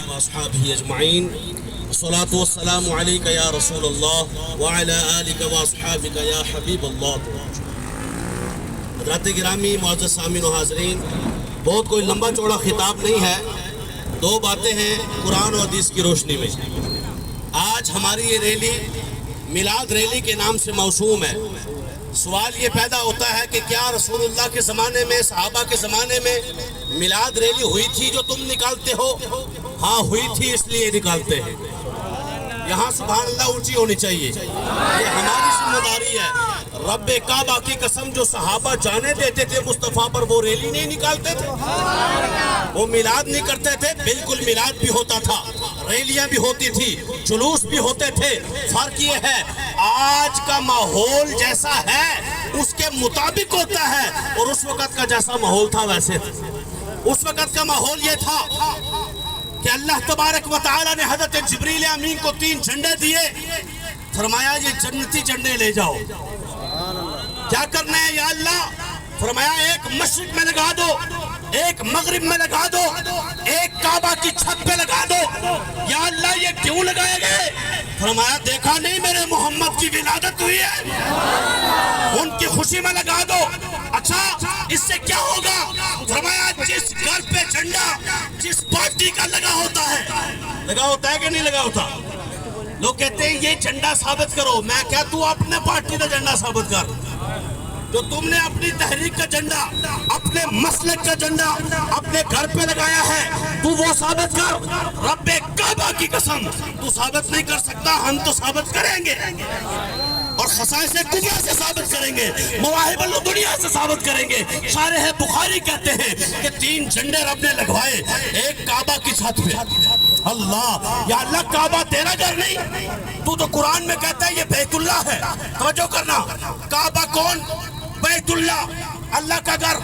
واصحابہ اجمعین الصلاۃ والسلام علیک یا رسول اللہ وعلی آلک واصحابک یا حبیب اللہ۔ حضرات گرامی، معزز سامعین و حاضرین، بہت کوئی لمبا چوڑا خطاب نہیں ہے، دو باتیں ہیں قرآن و حدیث کی روشنی میں۔ آج ہماری یہ ریلی میلاد ریلی کے نام سے موسوم ہے۔ سوال یہ پیدا ہوتا ہے کہ کیا رسول اللہ کے زمانے میں، صحابہ کے زمانے میں میلاد ریلی ہوئی تھی جو تم نکالتے ہو؟ ہاں ہوئی تھی، اس لیے نکالتے ہیں۔ یہاں سبحان اللہ اونچی ہونی چاہیے، یہ ہماری ذمہ داری ہے۔ رب کعبہ کی قسم، جو صحابہ جانے دیتے تھے مصطفیٰ پر، وہ ریلی نہیں نکالتے تھے، وہ میلاد نہیں کرتے تھے۔ بالکل میلاد بھی ہوتا تھا، ریلیاں بھی ہوتی تھی، جلوس بھی ہوتے تھے۔ فرق یہ ہے آج کا ماحول جیسا ہے اس کے مطابق ہوتا ہے، اور اس وقت کا جیسا ماحول تھا ویسے تھا۔ اس وقت کا ماحول یہ تھا کہ اللہ تبارک و تعالی نے حضرت جبریل امین کو 3 جھنڈے دیے، فرمایا یہ جنتی جھنڈے لے جاؤ۔ کیا کرنا ہے یا اللہ؟ فرمایا ایک مشرق میں لگا دو، ایک مغرب میں لگا دو، ایک کعبہ کی چھت پہ لگا دو۔ یا اللہ یہ کیوں لگائے گئے؟ فرمایا دیکھا نہیں میرے محمد کی ولادت ہوئی ہے، ان کی خوشی میں لگا دو۔ اچھا اس سے کیا ہوگا؟ فرمایا جس گھر پہ جھنڈا جس پارٹی کا لگا ہوتا ہے کہ نہیں لگا ہوتا؟ لوگ کہتے ہیں یہ جھنڈا ثابت کرو، میں کیا تو اپنے پارٹی کا جھنڈا ثابت کر، جو تم نے اپنی تحریک کا جھنڈا، اپنے مسلک کا جھنڈا اپنے گھر پہ لگایا ہے، تو وہ ثابت کر۔ رب کعبہ کی قسم تو ثابت نہیں کر سکتا، ہم تو ثابت کریں گے، اور خصائص کبریٰ سے ثابت کریں گے، مواہب الدنیا سے ثابت کریں گے۔ شارح بخاری کہتے ہیں کہ 3 جھنڈے رب نے لگوائے، ایک کعبہ کی چھت پہ۔ اللہ یا اللہ کعبہ تیرا گھر نہیں، تو قرآن میں کہتا ہے یہ بیت اللہ ہے۔ توجہ کرنا، کعبہ کون؟ بیت اللہ، اللہ کا گھر،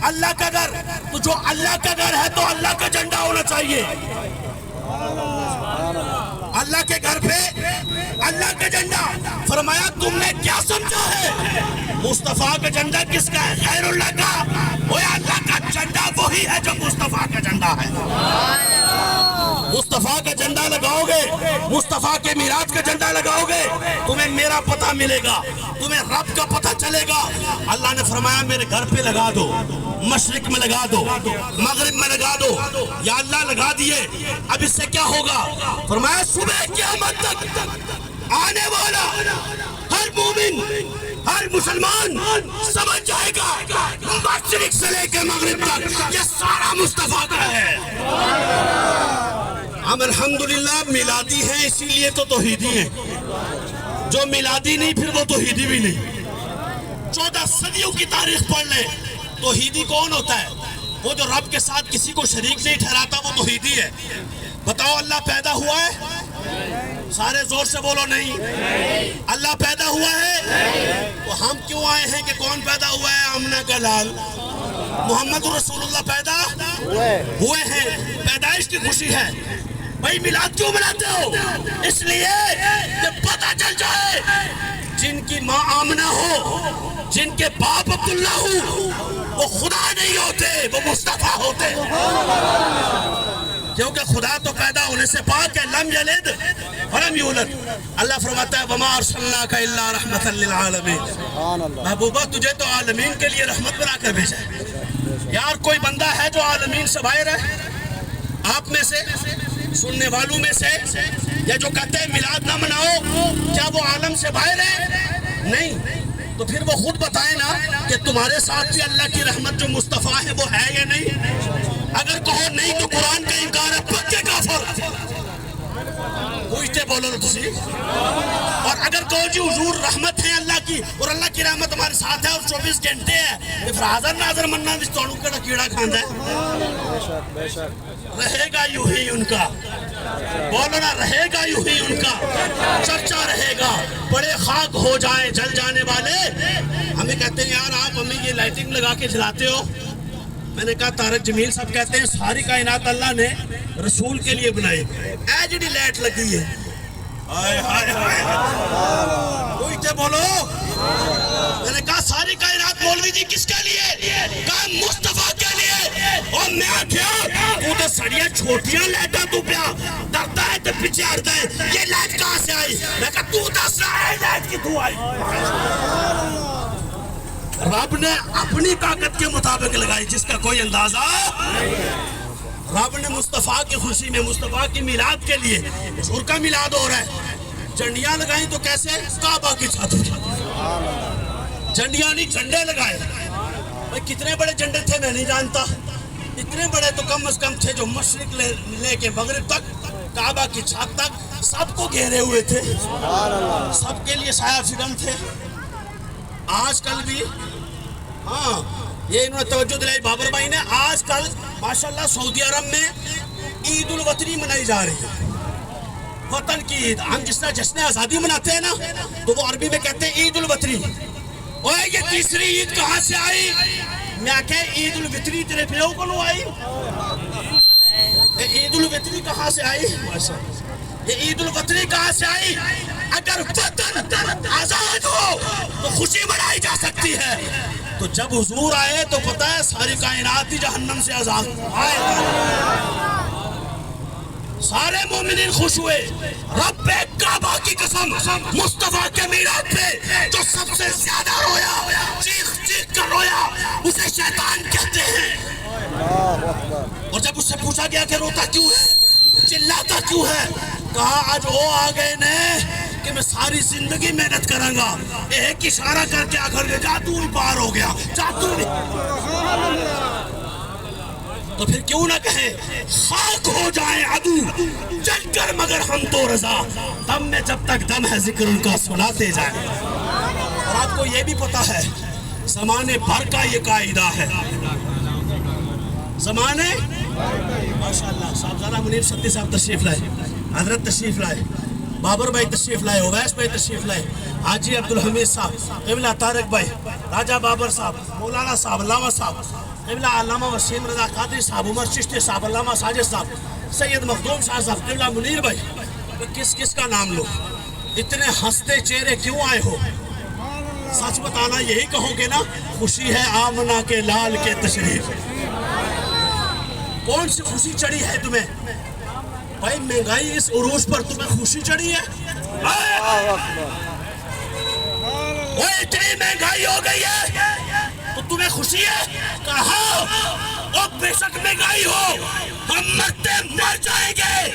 اللہ کا گھر۔ تو جو اللہ کا گھر ہے تو اللہ کا جھنڈا ہونا چاہیے۔ اللہ کے گھر پہ اللہ کا جھنڈا۔ فرمایا تم نے کیا سمجھا ہے؟ مصطفیٰ کا جھنڈا کس کا ہے؟ غیر اللہ کا۔ وہ اللہ کا جھنڈا وہی ہے جو مصطفیٰ کا جھنڈا ہے۔ مصطفیٰ کا جھنڈا لگاؤ گے، مصطفیٰ کے میراث کا جھنڈا لگاؤ گے، تمہیں میرا پتہ ملے گا، تمہیں رب کا پتہ چلے گا۔ اللہ نے فرمایا میرے گھر پہ لگا دو، مشرق میں لگا دو، مغرب میں لگا دو۔ یا اللہ لگا دیے، اب اس سے کیا ہوگا؟ فرمایا صبح قیامت تک آنے والا ہر مومن، ہر مسلمان سمجھ جائے گا مشرق سے لے کے مغرب تک یہ سارا مصطفیٰ کا ہے۔ ہم الحمدللہ میلادی ہیں، اسی لیے تو توحیدی ہیں۔ جو میلادی نہیں پھر وہ توحیدی بھی نہیں۔ 14 صدیوں کی تاریخ پڑھ لیں، توحیدی کون ہوتا ہے؟ وہ جو رب کے ساتھ کسی کو شریک نہیں ٹھہراتا، وہ توحیدی ہے۔ بتاؤ اللہ پیدا ہوا ہے؟ سارے زور سے بولو نہیں۔ اللہ پیدا ہوا ہے؟ تو ہم کیوں آئے ہیں کہ کون پیدا ہوا ہے؟ آمنہ کا لال محمد رسول اللہ پیدا ہوئے ہیں، پیدائش کی خوشی ہے۔ بھائی میلاد کیوں مناتے ہو؟ اس لیے کہ پتہ چل جائے جن کی ماں آمنہ ہو، جن کے باپ عبداللہ ہو، وہ خدا نہیں ہوتے، وہ مصطفیٰ ہوتے۔ کیونکہ خدا تو پیدا ہونے سے پاک ہے، لم یلد ولم یولد۔ اللہ فرماتا ہے وما ارسلناک الا رحمۃ للعالمین، محبوبہ تجھے تو عالمین کے لیے رحمت بنا کر بھیجا ہے۔ یار کوئی بندہ ہے جو عالمین سے باہر ہے؟ آپ میں سے، سننے والوں میں سے، یا جو کہتے ہیں میلاد نہ مناؤ، کیا وہ عالم سے باہر ہے؟ نہیں۔ تو پھر وہ خود بتائیں نا کہ تمہارے ساتھ بھی اللہ کی رحمت جو مصطفیٰ ہے وہ ہے یا نہیں؟ اگر کہو نہیں تو قرآن کا انکار ہے، پکے کافر۔ پوچھتے بولو نا تسی۔ اور اگر کہو جی حضور رحمت ہے اللہ کی، اور اللہ کی رحمت ہمارے ساتھ ہے اور 24 گھنٹے ہے، یہ پھر حاضر ناظر مننا بھی توڑوں کا کیڑا کھاندہ ہے۔ رہے گا یوں ہی ان کا، بولو نا، رہے گا یوں ہی ان کا چرچا رہے گا۔ بڑے خاک ہو جائیں جل جانے والے۔ ہمیں کہتے ہیں یار آپ ہمیں یہ لائٹنگ لگا کے جلاتے ہو۔ میں نے کہا طارق جمیل صاحب کہتے ہیں ساری کائنات اللہ نے رسول کے لیے بنائی، اے جڑی لائٹ لگی ہے، کوئی بولو۔ میں نے کہا ساری کائنات مولوی جی کس کے لیے؟ کہا مصطفیٰ کے لیے۔ اور میں کیا تو تے سڑیاں چھوٹیاں لائٹاں تو پیا ڈرتا ہے تے پیچھے ہٹتا ہے. یہ لائٹ کہاں سے آئی؟ میں کہا تو دس رہا ہے لائٹ کی تو آئی. رب نے اپنی طاقت کے مطابق لگائی جس کا کوئی اندازہ. رب نے مصطفیٰ کی خوشی میں مصطفیٰ کی میلاد کے لیے حضور کا میلاد ہو رہا ہے جھنڈیاں لگائیں تو کیسے کعبہ کی چھت. جھنڈیاں نہیں جھنڈے لگائے. بھئی کتنے بڑے جھنڈے تھے میں نہیں جانتا. اتنے بڑے تو کم از کم تھے جو مشرق لے کے مغرب تک کعبہ کی چھت تک سب کو گھیرے ہوئے تھے. سب کے لیے سایہ فگن تھے. آج کل بھی ہاں یہ انہوں نے توجہ دلائی بابر بھائی نے. آج کل ماشاءاللہ سعودی عرب میں عید الوطنی منائی جا رہی ہے. وطن کی عید. ہم جس طرح جشن آزادی مناتے ہیں نا تو وہ عربی میں کہتے ہیں عید الوطنی. اوہ یہ تیسری عید کہاں سے آئی؟ میں کہے عید الوطنی تیرے پیو کو نو آئی. عید الوطنی کہاں سے آئی؟ یہ عید الوطنی کہاں سے آئی؟ اگر وطن آزاد ہو تو خوشی منائی جا سکتی ہے. تو جب حضور آئے تو پتہ ہے ساری کائنات ہی جہنم سے آزاد آئے. سارے مومنین خوش ہوئے. رب کعبہ کی قسم مصطفیٰ کے میلاد پہ جو سب سے زیادہ رویا چیخ چیخ کر رویا اسے شیطان کہتے ہیں. اور جب اس سے پوچھا گیا کہ روتا کیوں ہے چلاتا کیوں ہے کہا آج وہ آ گئے نے کہ میں ساری زندگی محنت کروں گا. ایک اشارہ کر کے آخر کے جادو بھی پار ہو گیا. جادو بھی تو پھر کیوں نہ کہیں خاک ہو جائیں عدو چل کر مگر ہم تو رضا. دم میں جب تک دم ہے ذکر ان کا سناتے جائیں. اور آپ کو یہ بھی پتا ہے زمانے بھر کا یہ قاعدہ ہے. زمانے ماشاءاللہ صاحبزادہ منیر ستی صاحب تشریف لائے. حضرت تشریف لائے. بابر بھائی تشریف لائے. اویس بھائی تشریف لائے. حاجی عبدالحمید صاحب قبلہ طارق بھائی راجہ بابر صاحب مولانا صاحب علامہ صاحب قبلہ علامہ وسیم رضا قادری صاحب عمر چشتی صاحب علامہ ساجد صاحب سید مخدوم شاہ صاحب قبلہ منیر بھائی. کس کس کا نام لو؟ اتنے ہنستے چہرے کیوں آئے ہو؟ سچ بتانا یہی کہو گے نا خوشی ہے آمنہ کے لال کے تشریف. کون سی خوشی چڑھی ہے تمہیں؟ بھائی مہنگائی اس عروج پر تمہیں خوشی چڑھی ہے؟ وہ اتنی مہنگائی ہو گئی ہے تو تمہیں خوشی ہے؟ کہا اور بے شک مہنگائی ہو ہم مرتے مر جائیں گے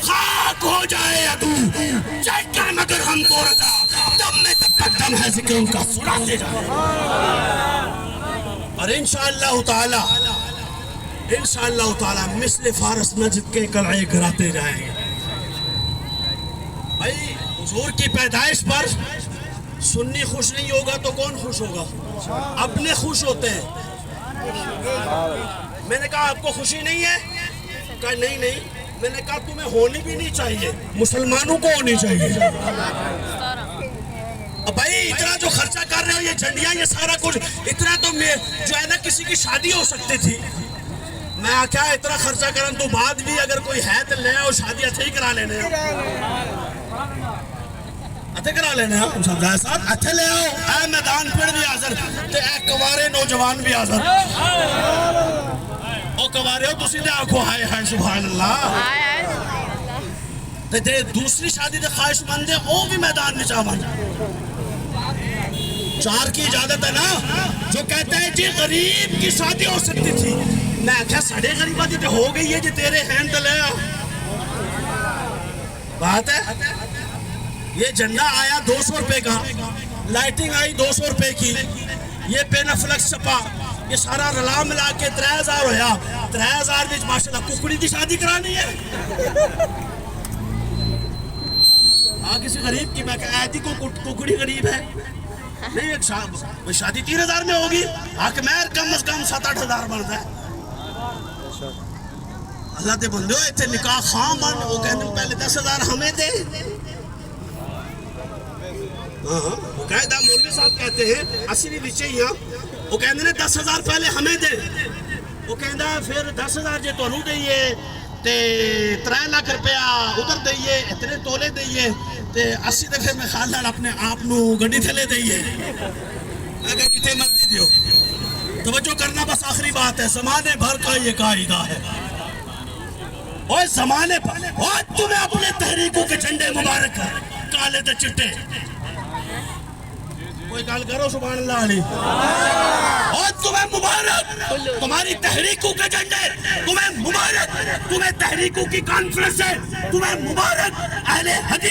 خاک ہو جائے عدو چل کر مگر ہم تو رضا. دم میں تب تک دم ہے ذکر ان کا سناتے جائیں. اور انشاءاللہ تعالی مثل فارس نجد کے قلعے گراتے جائیں گے. بھائی حضور کی پیدائش پر سنی خوش نہیں ہوگا تو کون خوش ہوگا؟ اپنے خوش ہوتے ہیں. میں نے کہا آپ کو خوشی نہیں ہے؟ کہا نہیں. میں نے کہا تمہیں ہونی بھی نہیں چاہیے. مسلمانوں کو ہونی چاہیے. بھائی اتنا جو خرچہ کر رہے ہو یہ جھنڈیاں یہ سارا کچھ اتنا تو جو ہے نا کسی کی شادی ہو سکتی تھی. میں کیا اتنا خرچہ کرن تو بعد بھی اگر کوئی ہے تو لے آؤ شادی اچھے ہی کرا لینے اچھے کرا لینے سمجھائے صاحب اچھے لے آؤ. اے میدان پڑ بھی حاضر تے اے کوارے نوجوان بھی حاضر. او کوارے ہو تسی دے آنکھو ہائے ہائے سبحان اللہ. تے دوسری شادی دے خواہش مند ہے او بھی میدان میں چاہاں. 4 کی اجازت ہے نا جو کہتے ہیں جی غریب کی شادی ہو سکتی تھی. میں کہا ساڑھے غریبہ دی ہو گئی ہے جی تیرے ہینڈ لے آ. بات ہے یہ جھنڈا آیا 200 روپے کا لائٹنگ آئی 200 روپے کی یہ پینافلکس چھپا یہ سارا رلا ملا کے 3000 ہویا. 3000 وچ ماشاءاللہ ککڑی دی شادی کرانی ہے. کسی غریب کی میں کہا ایدی کو ککڑی غریب ہے نہیں. ایک شادی 3000 میں ہوگی حق مہر کم از کم 7-8 ہزار بنتا ہے. اللہ دے بندے ہو ایتھے نکاح خواہ من وہ کہنے پہلے 10,000 ہمیں دے. قائدہ مولوی صاحب کہتے ہیں اسی بھی بچے ہی ہاں وہ کہنے نے 10,000 پہلے ہمیں دے. وہ کہنا پھر 10,000 جے تو انہوں دئیے تے 3 لاکھ روپیہ ادھر دئیے اتنے تولے دئیے تے 80 دفعہ میں خیال اپنے آپ نو گڈی تھلے دئیے. اگر جتے مرضی دیو توجہ کرنا، بس آخری بات ہے، زمانے بھر کا یہ قاعدہ ہے، اور زمانے بھر، اور تمہیں اپنے تحریکوں کے جھنڈے مبارک ہیں، کالے تے چٹے، کوئی گال کرو سبحان اللہ علی، اور تمہیں مبارک، تمہاری تحریکوں کے جھنڈے، تمہیں مبارک، تمہیں تحریکوں کی کانفرنس ہے، تمہیں مبارک، اہل حدیث